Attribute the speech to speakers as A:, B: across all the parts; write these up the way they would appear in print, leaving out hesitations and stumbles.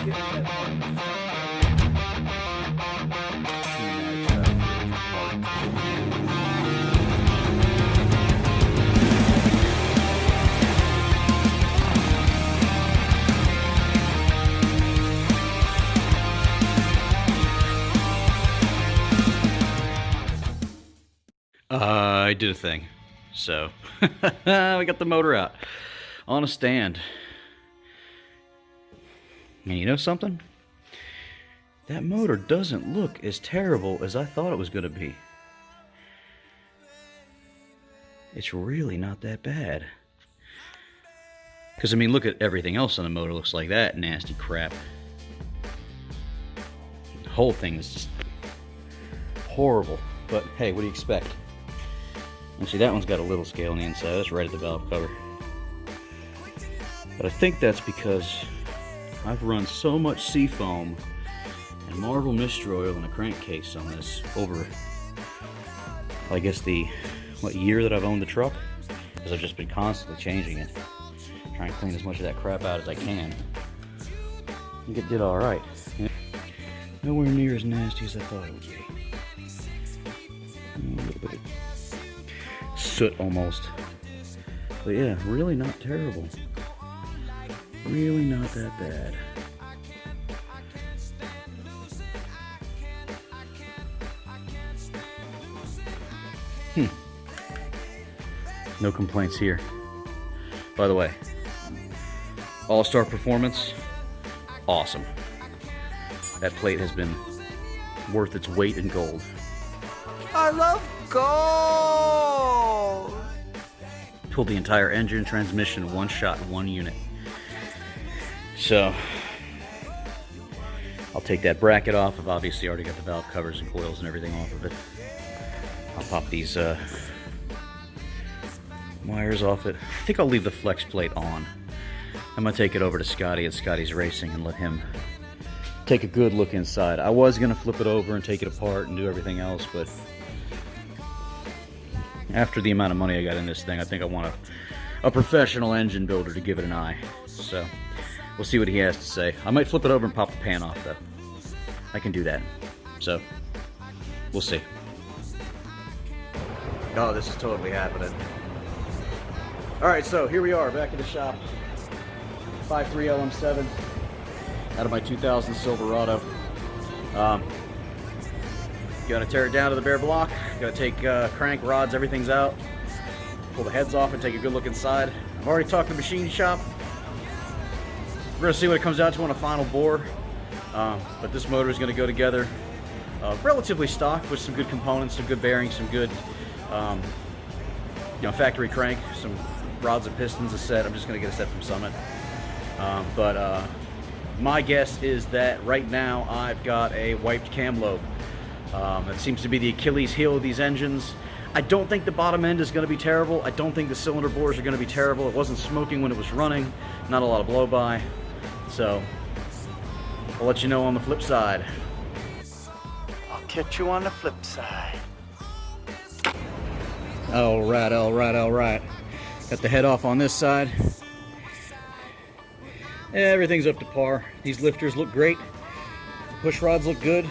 A: I did a thing. So, we got the motor out on a stand. And you know something? That motor doesn't look as terrible as I thought it was going to be. It's really not that bad. Because, I mean, look at everything else on the motor looks like that nasty crap. The whole thing is just horrible. But, hey, what do you expect? And see, that one's got a little scale on the inside. That's right at the valve cover. But I think that's because I've run so much seafoam and Marvel Mystery Oil in a crankcase on this over, I guess, what year that I've owned the truck? Because I've just been constantly changing it. Trying to clean as much of that crap out as I can. I think it did alright. Nowhere near as nasty as I thought it would be. A little bit of soot almost. But yeah, really not terrible. Really not that bad. No complaints here. By the way, all-star performance, awesome. That plate has been worth its weight in gold.
B: I love gold!
A: Pulled the entire engine, transmission in one shot, one unit. So, I'll take that bracket off. I've obviously already got the valve covers and coils and everything off of it. I'll pop these wires off it. I think I'll leave the flex plate on. I'm going to take it over to Scotty at Scotty's Racing and let him take a good look inside. I was going to flip it over and take it apart and do everything else, but after the amount of money I got in this thing, I think I want a professional engine builder to give it an eye. So, we'll see what he has to say. I might flip it over and pop the pan off, though. I can do that. So, we'll see. Oh, this is totally happening. Alright, so here we are, back at the shop. 5.3 LM7 out of my 2000 Silverado. Gotta tear it down to the bare block. Gotta take crank, rods, everything's out. Pull the heads off and take a good look inside. I've already talked to the machine shop. We're gonna see what it comes out to on a final bore. But this motor is gonna go together relatively stock with some good components, some good bearings, some good factory crank, some rods and pistons, a set. I'm just gonna get a set from Summit. But my guess is that right now I've got a wiped cam lobe. That seems to be the Achilles heel of these engines. I don't think the bottom end is going to be terrible. I don't think the cylinder bores are going to be terrible. It wasn't smoking when it was running. Not a lot of blow-by. So, I'll let you know on the flip side.
B: I'll catch you on the flip side.
A: Alright, alright, alright. Got the head off on this side. Everything's up to par. These lifters look great. Push rods look good.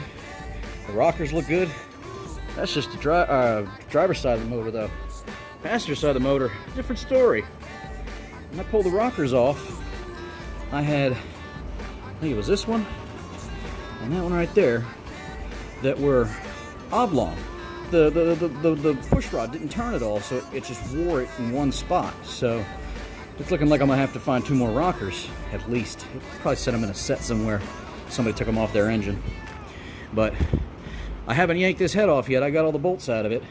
A: The rockers look good. That's just the driver's side of the motor, though. Passenger side of the motor, different story. When I pulled the rockers off, I had, I think it was this one and that one right there, that were oblong. The push rod didn't turn at all, so it just wore it in one spot. So it's looking like I'm gonna have to find 2 more rockers, at least. Probably set them in a set somewhere. Somebody took them off their engine. But I haven't yanked this head off yet. I got all the bolts out of it.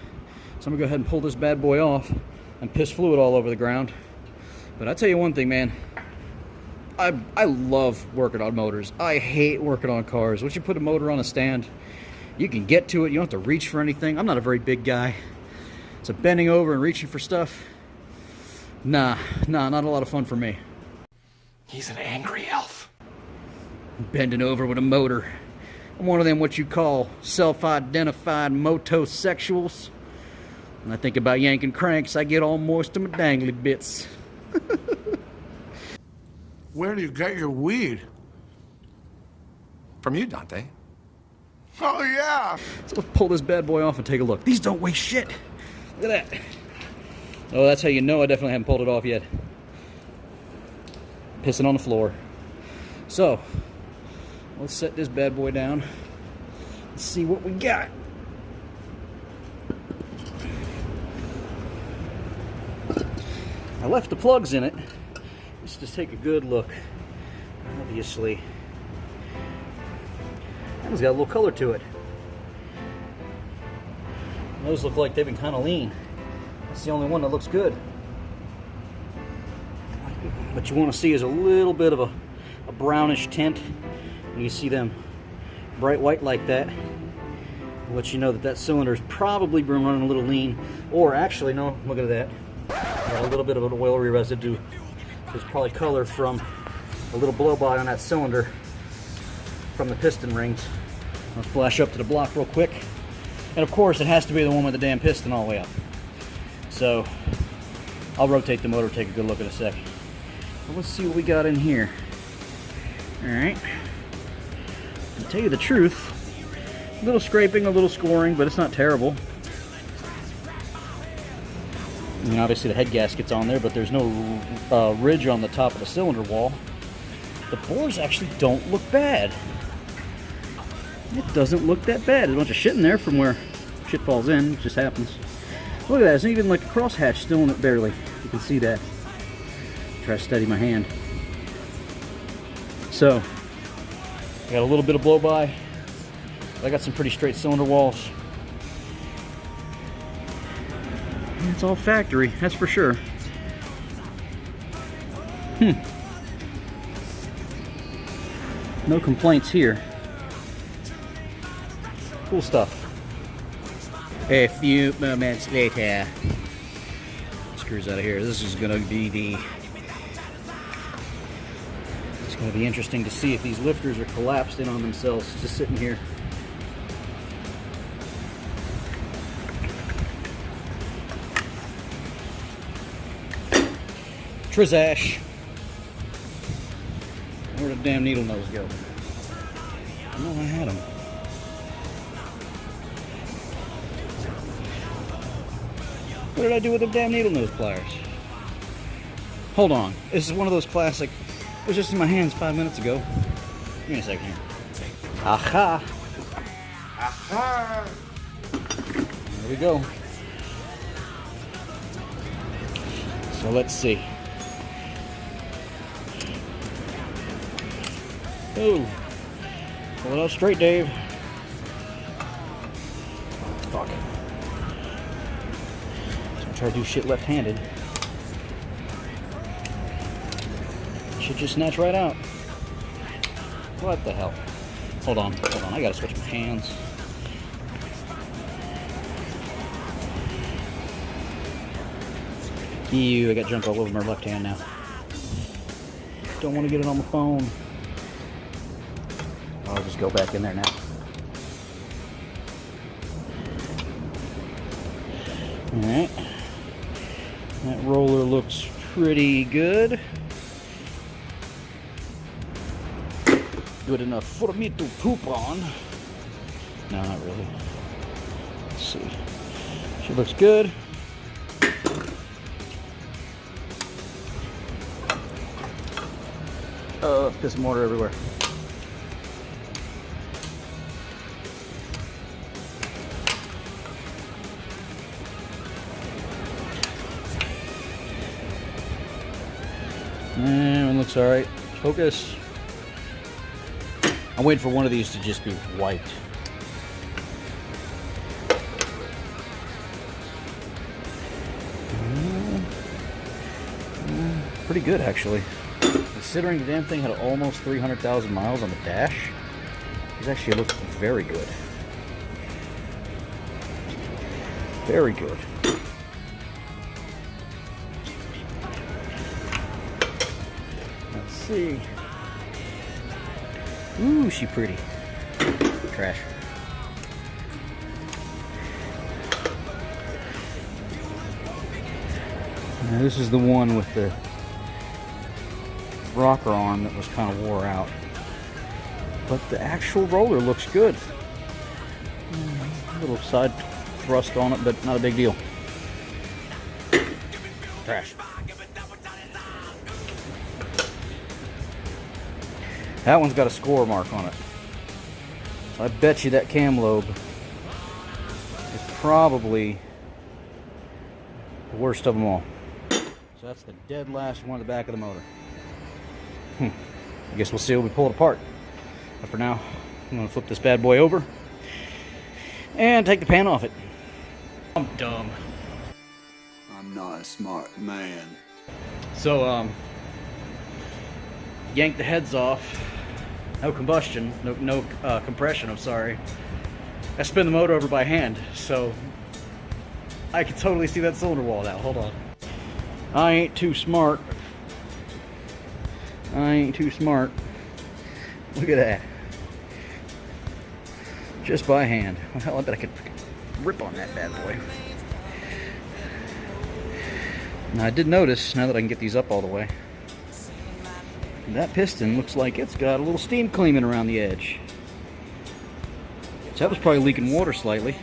A: So I'm gonna go ahead and pull this bad boy off and piss fluid all over the ground. But I'll tell you one thing, man. I love working on motors. I hate working on cars. Once you put a motor on a stand, you can get to it. You don't have to reach for anything. I'm not a very big guy. So bending over and reaching for stuff, nah, not a lot of fun for me.
B: He's an angry elf.
A: Bending over with a motor. I'm one of them what you call self-identified motosexuals. When I think about yanking cranks, I get all moist to my dangly bits.
C: Where do you get your weed? From you, Dante.
B: Oh, yeah.
A: So let's pull this bad boy off and take a look. These don't weigh shit. Look at that. Oh, that's how you know I definitely haven't pulled it off yet. Pissing on the floor. So, let's set this bad boy down. Let's see what we got. I left the plugs in it. Let's just take a good look. Obviously, that one's got a little color to it. Those look like they've been kind of lean. That's the only one that looks good. What you want to see is a little bit of a brownish tint. When you see them bright white like that, it'll let you know that that cylinder's probably been running a little lean. Or actually, no, look at that. Got a little bit of an oil residue. There's probably color from a little blow-by on that cylinder from the piston rings. I'll flash up to the block real quick. And of course, it has to be the one with the damn piston all the way up. So, I'll rotate the motor, take a good look in a sec. Well, let's see what we got in here. Alright. To tell you the truth, a little scraping, a little scoring, but it's not terrible. I mean, obviously the head gasket's on there, but there's no ridge on the top of the cylinder wall. The bores actually don't look bad. It doesn't look that bad. There's a bunch of shit in there from where shit falls in. It just happens. Look at that. There's even like a crosshatch still in it barely. You can see that. Try to steady my hand. So, I got a little bit of blow-by. I got some pretty straight cylinder walls. It's all factory, that's for sure. No complaints here. Cool stuff. A few moments later. Screws out of here. This is gonna be the... It's gonna be interesting to see if these lifters are collapsed in on themselves, just sitting here. Trizash. Where'd the damn needle nose go? I know I had them. What did I do with the damn needle nose pliers? Hold on. This is one of those classic. It was just in my hands 5 minutes ago. Give me a second here. Aha!
B: Aha!
A: There we go. So let's see. Oh, pull it out straight, Dave. Fuck. So try to do shit left-handed. Should just snatch right out. What the hell? Hold on. I gotta switch my hands. Ew, I got junk all over my left hand now. Don't want to get it on the phone. I'll just go back in there now. Alright. That roller looks pretty good. Good enough for me to poop on. No, not really. Let's see. She looks good. Oh, piss and mortar everywhere. It looks alright. Focus. I'm waiting for one of these to just be white. Pretty good, actually. Considering the damn thing had almost 300,000 miles on the dash, these actually look very good. Very good. Let's see. Ooh, she pretty. Trash. Now this is the one with the rocker arm that was kind of wore out. but the actual roller looks good. A little side thrust on it, but not a big deal. Trash. That one's got a score mark on it. So I bet you that cam lobe is probably the worst of them all. So that's the dead last one at the back of the motor. I guess we'll see when we pull it apart. But for now, I'm going to flip this bad boy over and take the pan off it. I'm dumb.
C: I'm not a smart man.
A: So, yank the heads off. No combustion, no compression, I'm sorry. I spin the motor over by hand, so I can totally see that cylinder wall now. Hold on. I ain't too smart. I ain't too smart. Look at that. Just by hand. Well, hell, I bet I could rip on that bad boy. Now, I did notice, now that I can get these up all the way, that piston looks like it's got a little steam cleaning around the edge. So that was probably leaking water slightly.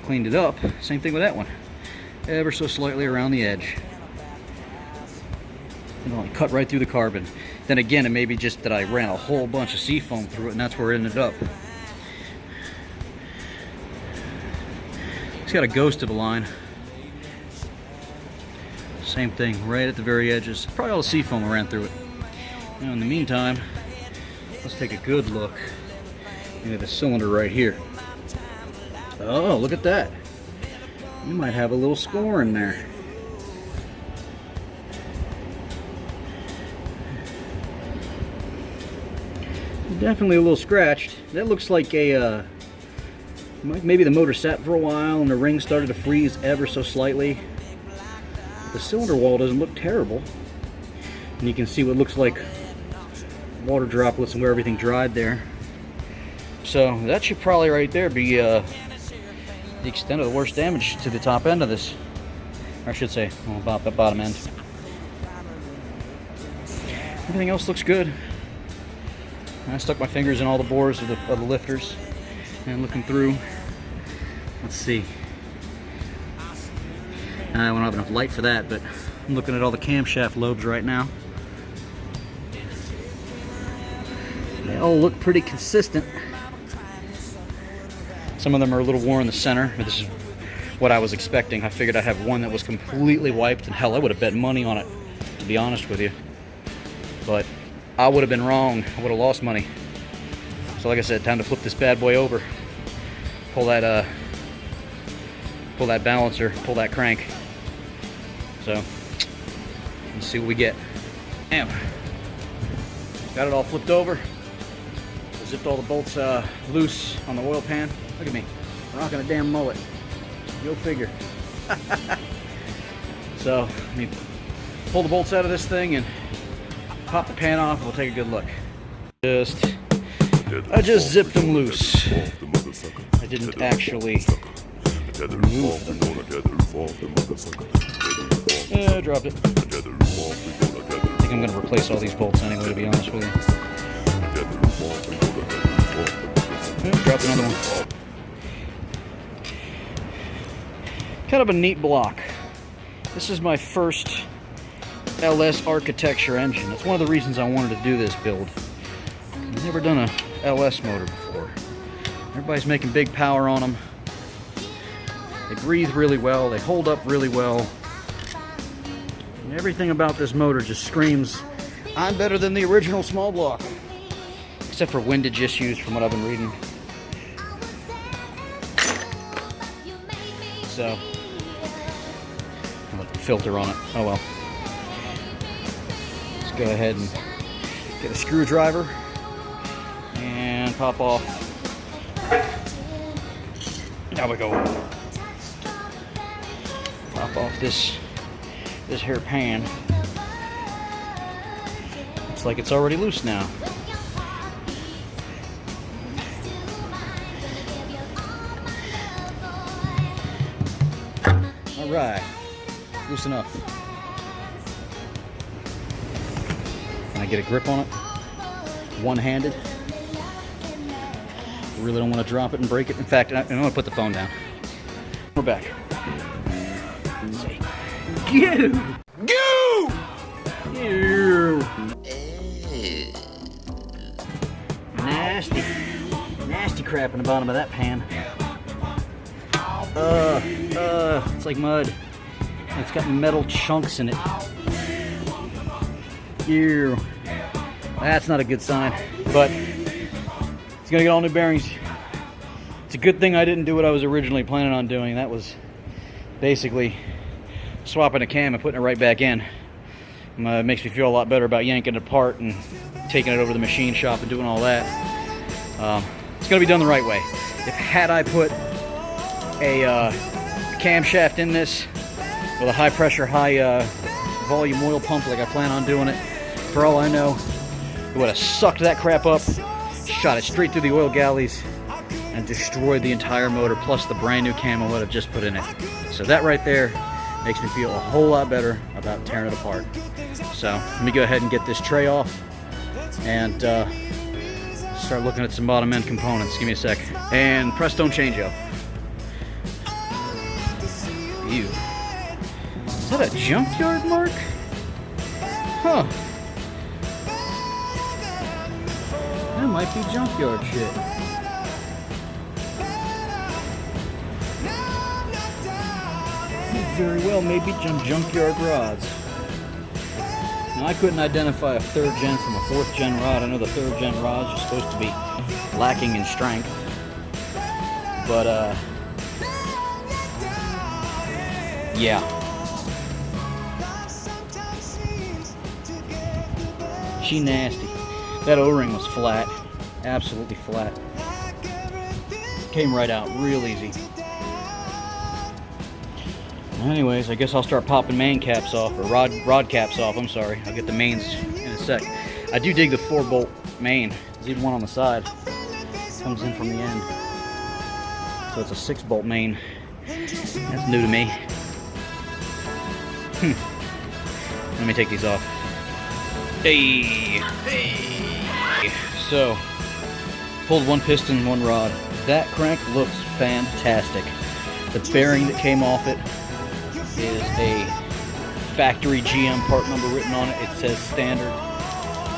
A: Cleaned it up. Same thing with that one. Ever so slightly around the edge. You know, like cut right through the carbon. Then again, it may be just that I ran a whole bunch of seafoam through it, and that's where it ended up. It's got a ghost of a line. Same thing, right at the very edges. Probably all the seafoam ran through it. Now, in the meantime, let's take a good look into the cylinder right here. Oh, look at that. You might have a little score in there. Definitely a little scratched. That looks like a, maybe the motor sat for a while and the ring started to freeze ever so slightly. The cylinder wall doesn't look terrible. And you can see what looks like water droplets and where everything dried there. So that should probably right there be the extent of the worst damage to the top end of this. Or I should say, well, about the bottom end. Everything else looks good. I stuck my fingers in all the bores of the lifters and looking through. Let's see. I don't have enough light for that, but I'm looking at all the camshaft lobes right now. They all look pretty consistent. Some of them are a little worn in the center, but this is what I was expecting. I figured I'd have one that was completely wiped, and hell, I would have bet money on it, to be honest with you. But I would have been wrong. I would have lost money. So like I said, time to flip this bad boy over. Pull that balancer, pull that crank. So, let's see what we get. Damn. Got it all flipped over. Zipped all the bolts loose on the oil pan. Look at me, rocking a damn mullet. Go figure. So, let me pull the bolts out of this thing and pop the pan off. We'll take a good look. I just zipped them loose. I didn't actually remove them. Yeah, I dropped it. I think I'm going to replace all these bolts anyway, to be honest with you. Yeah, dropped another one. Kind of a neat block. This is my first LS architecture engine. That's one of the reasons I wanted to do this build. I've never done a LS motor before. Everybody's making big power on them. They breathe really well, they hold up really well. And everything about this motor just screams, I'm better than the original small block. Except for windage issues from what I've been reading. So, I'll let the filter on it. Oh well. Let's go ahead and get a screwdriver and pop off. There we go. Pop off this here pan. Looks like it's already loose now. All right, loose enough. Can I get a grip on it? one-handed. Really don't want to drop it and break it. In fact, I'm going to put the phone down. We're back. Say, go!
B: Go!
A: Ew. Nasty. Nasty crap in the bottom of that pan. It's like mud. It's got metal chunks in it. Ew. That's not a good sign. But it's gonna get all new bearings. It's a good thing I didn't do what I was originally planning on doing. That was basically swapping a cam and putting it right back in. It makes me feel a lot better about yanking it apart and taking it over to the machine shop and doing all that. It's gonna be done the right way. Had I put a camshaft in this with a high pressure, high volume oil pump like I plan on doing it, for all I know, it would have sucked that crap up, shot it straight through the oil galleys, and destroyed the entire motor, plus the brand new cam I would have just put in it. So that right there makes me feel a whole lot better about tearing it apart. So let me go ahead and get this tray off and start looking at some bottom end components. Give me a sec. And press don't change up. Ew. Is that a junkyard mark? Huh. That might be junkyard shit. Very well, maybe some junkyard rods. Now, I couldn't identify a 3rd gen from a 4th gen rod. I know the 3rd gen rods are supposed to be lacking in strength. But, yeah. She nasty. That O-ring was flat. Absolutely flat. Came right out real easy. Anyways, I guess I'll start popping main caps off, or rod caps off, I'm sorry. I'll get the mains in a sec. I do dig the 4-bolt main. There's even one on the side. Comes in from the end. So it's a 6-bolt main. That's new to me. Let me take these off. Hey! So, pulled one piston, one rod. That crank looks fantastic. The bearing that came off it is a factory GM part number written on it. It says standard,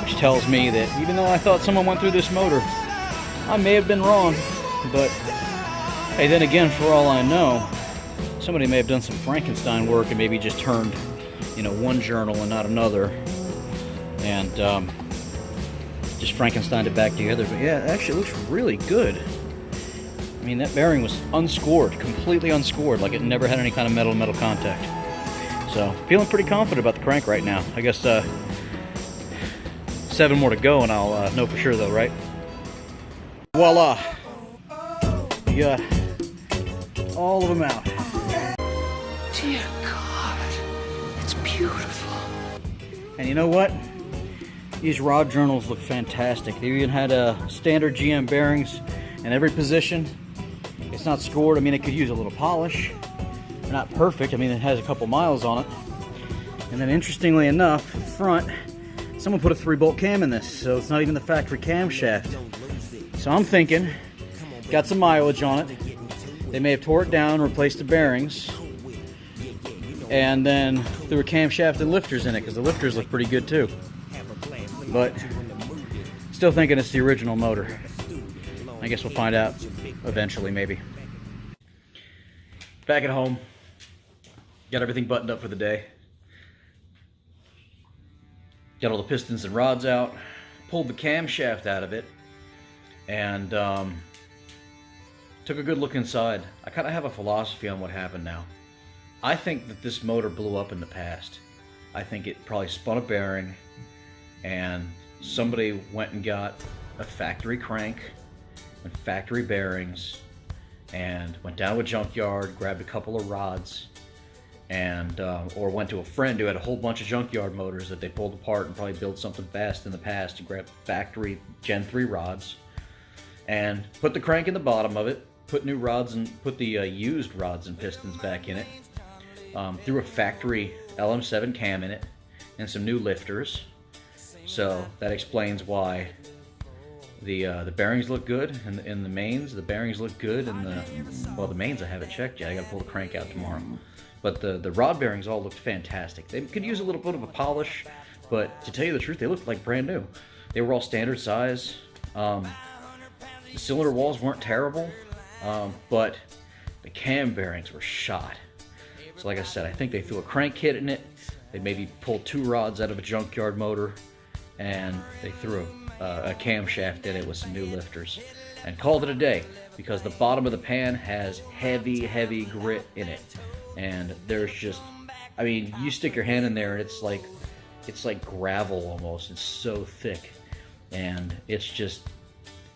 A: which tells me that even though I thought someone went through this motor, I may have been wrong. But hey, then again, for all I know, somebody may have done some Frankenstein work and maybe just turned, one journal and not another, and just Frankensteined it back together. But yeah, it actually looks really good. I mean, that bearing was unscored, completely unscored, like it never had any kind of metal-to-metal contact. So, feeling pretty confident about the crank right now. I guess 7 more to go and I'll know for sure though, right? Voila! We got all of them out.
B: Dear God, it's beautiful.
A: And you know what? These rod journals look fantastic. They even had standard GM bearings in every position. It's not scored. I mean, it could use a little polish. They're not perfect. I mean, it has a couple miles on it. And then interestingly enough, front, someone put a 3-bolt cam in this, so it's not even the factory camshaft. So I'm thinking, got some mileage on it. They may have tore it down, replaced the bearings, and then threw a camshaft and lifters in it, because the lifters look pretty good too. But still thinking it's the original motor. I guess we'll find out eventually, maybe. Back at home. Got everything buttoned up for the day. Got all the pistons and rods out. Pulled the camshaft out of it. And took a good look inside. I kind of have a philosophy on what happened now. I think that this motor blew up in the past. I think it probably spun a bearing and somebody went and got a factory crank and factory bearings and went down to a junkyard, grabbed a couple of rods, and or went to a friend who had a whole bunch of junkyard motors that they pulled apart and probably built something fast in the past to grab factory Gen 3 rods and put the crank in the bottom of it, put new rods and put the used rods and pistons back in it, threw a factory LM7 cam in it and some new lifters. So that explains why The bearings look good in the mains. The bearings look good, and the mains I haven't checked yet. I got to pull the crank out tomorrow. But the rod bearings all looked fantastic. They could use a little bit of a polish, but to tell you the truth, they looked like brand new. They were all standard size. The cylinder walls weren't terrible, but the cam bearings were shot. So like I said, I think they threw a crank kit in it. They maybe pulled 2 rods out of a junkyard motor, and they threw a camshaft in it with some new lifters, and called it a day, because the bottom of the pan has heavy grit in it, and there's just, I mean, you stick your hand in there and it's like gravel almost. It's so thick, and it's just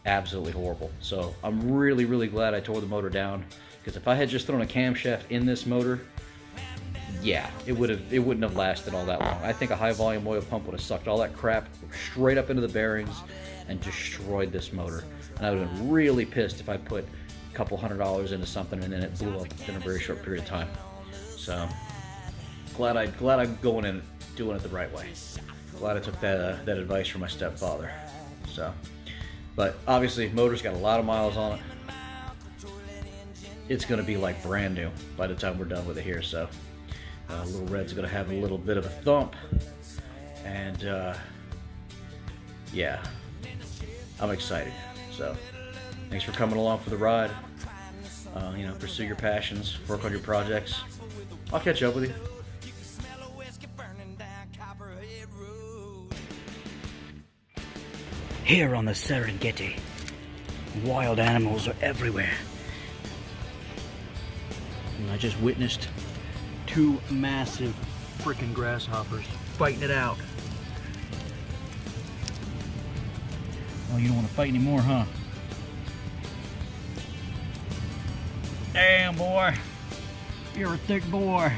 A: absolutely horrible. So I'm really glad I tore the motor down, because if I had just thrown a camshaft in this motor, yeah, it wouldn't have lasted all that long. I think a high volume oil pump would have sucked all that crap straight up into the bearings and destroyed this motor. And I would have been really pissed if I put a couple $100 into something and then it blew up in a very short period of time. So glad I'm going in doing it the right way. Glad I took that advice from my stepfather. So, but obviously motor's got a lot of miles on it. It's gonna be like brand new by the time we're done with it here. So. Lil Red's gonna have a little bit of a thump, and yeah, I'm excited. So thanks for coming along for the ride. Pursue your passions, work on your projects. I'll catch up with you.
D: Here on the Serengeti, wild animals are everywhere.
A: And I just witnessed 2 massive freaking grasshoppers fighting it out. Oh, you don't want to fight anymore, huh? Damn, boy. You're a thick boy.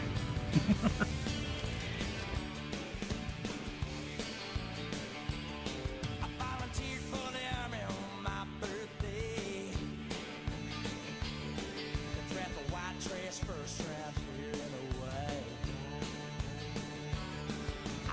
E: First round.